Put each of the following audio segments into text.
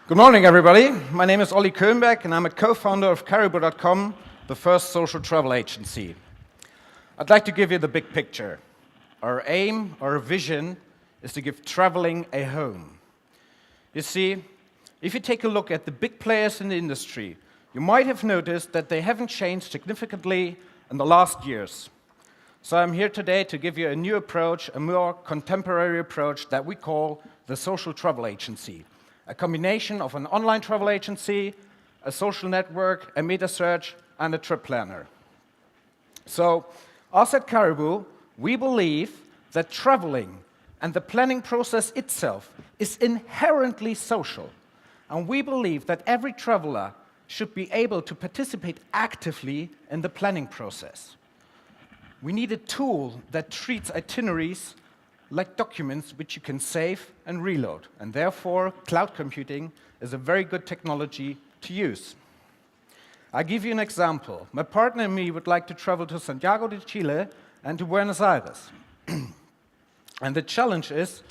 Good morning, everybody. My name is Olli Köhlenbeck, and I'm a co-founder of Qaribu.com, the first social travel agency. I'd like to give you the big picture. Our aim, our vision, is to give traveling a home. You see, if you take a look at the big players in the industry, you might have noticed that they haven't changed significantly in the last years. So I'm here today to give you a new approach, a more contemporary approach that we call the social travel agency. A combination of an online travel agency, a social network, a meta search, and a trip planner. So, us at Qaribu, we believe that traveling and the planning process itself is inherently social. And we believe that every traveler should be able to participate actively in the planning process. We need a tool that treats itineraries like documents which you can save and reload. And therefore, cloud computing is a very good technology to use. I'll give you an example. My partner and me would like to travel to Santiago de Chile and to Buenos Aires. And the challenge is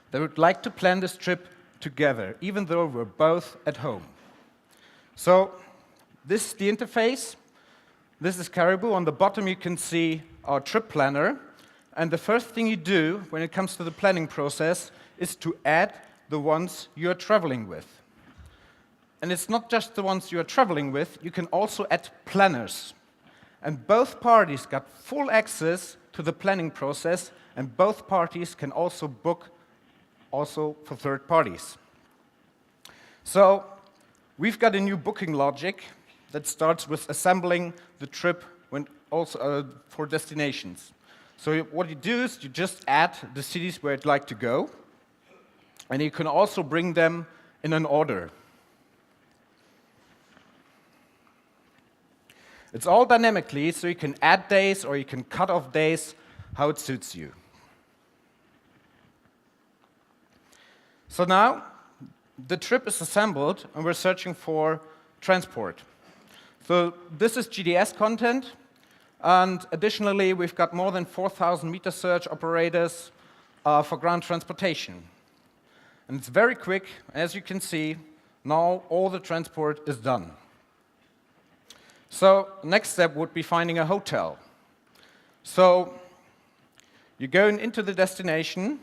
that we'd like to plan this trip together, even though we're both at home. So this is the interface. This is Qaribu. On the bottom, you can see our trip planner. And the first thing you do when it comes to the planning process is to add the ones you're traveling with. And it's not just the ones you're traveling with, you can also add planners. And both parties got full access to the planning process, and both parties can also book also for third parties. So we've got a new booking logic that starts with assembling the trip when also for destinations. So what you do is you just add the cities where you'd like to go, and you can also bring them in an order. It's all dynamically, so you can add days or you can cut off days, how it suits you. So now, the trip is assembled, and we're searching for transport. So this is GDS content. And additionally, we've got more than 4,000 meta search operators for ground transportation. And it's very quick. As you can see, now all the transport is done. So next step would be finding a hotel. So you're going into the destination,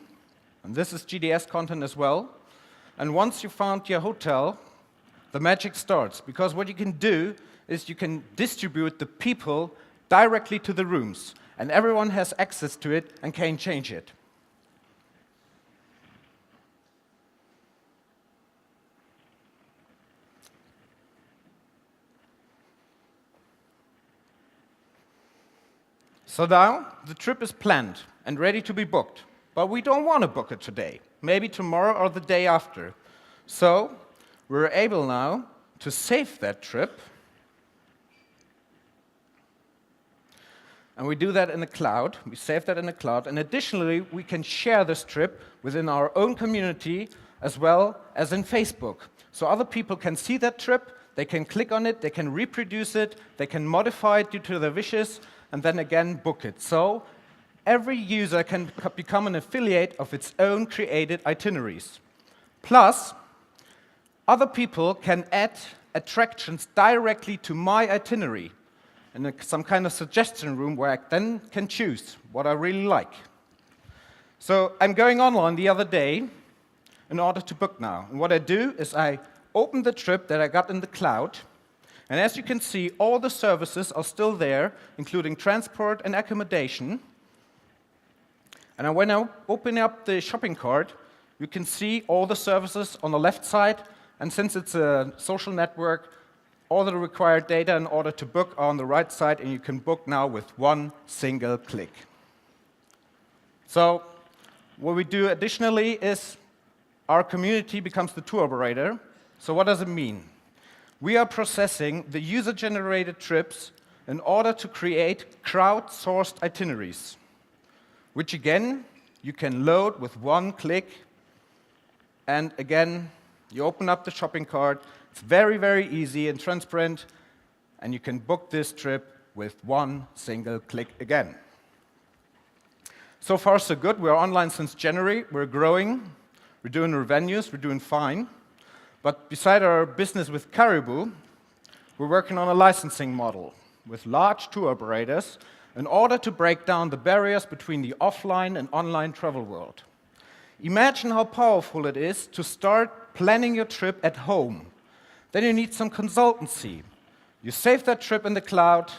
and this is GDS content as well. And once you found your hotel, the magic starts. Because what you can do is you can distribute the people directly to the rooms, and everyone has access to it and can change it. So now the trip is planned and ready to be booked, but we don't want to book it today, maybe tomorrow or the day after. So we're able now to save that trip. And we do that in the cloud. We save that in the cloud. And additionally, we can share this trip within our own community as well as in Facebook. So other people can see that trip, they can click on it, they can reproduce it, they can modify it due to their wishes, and then again book it. So every user can become an affiliate of its own created itineraries. Plus, other people can add attractions directly to my itinerary, in some kind of suggestion room where I then can choose what I really like. So I'm going online the other day in order to book now. And what I do is I open the trip that I got in the cloud, and as you can see, all the services are still there, including transport and accommodation. And when I open up the shopping cart, you can see all the services on the left side, and since it's a social network, all the required data in order to book are on the right side, and you can book now with one single click. So what we do additionally is our community becomes the tour operator. So what does it mean? We are processing the user-generated trips in order to create crowd-sourced itineraries, which again, you can load with one click. And again, you open up the shopping cart. It's very, very easy and transparent, and you can book this trip with one single click again. So far, so good. We're online since January. We're growing. We're doing revenues. We're doing fine. But beside our business with Qaribu, we're working on a licensing model with large tour operators in order to break down the barriers between the offline and online travel world. Imagine how powerful it is to start planning your trip at home. Then you need some consultancy. You save that trip in the cloud,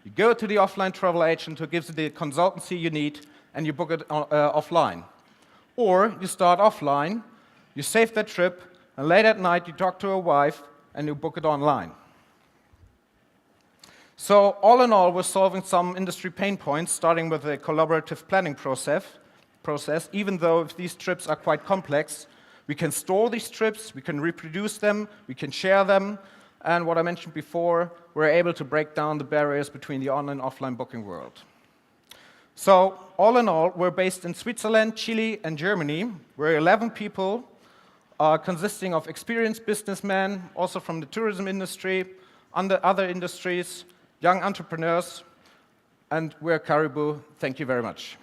you go to the offline travel agent who gives you the consultancy you need, and you book it offline. Or you start offline, you save that trip, and late at night you talk to a wife, and you book it online. So all in all, we're solving some industry pain points, starting with a collaborative planning process. Even though if these trips are quite complex, we can store these trips, we can reproduce them, we can share them, and what I mentioned before, we're able to break down the barriers between the online and offline booking world. So all in all, we're based in Switzerland, Chile, and Germany. We're 11 people, consisting of experienced businessmen, also from the tourism industry, other industries, young entrepreneurs, and we're Qaribu. Thank you very much.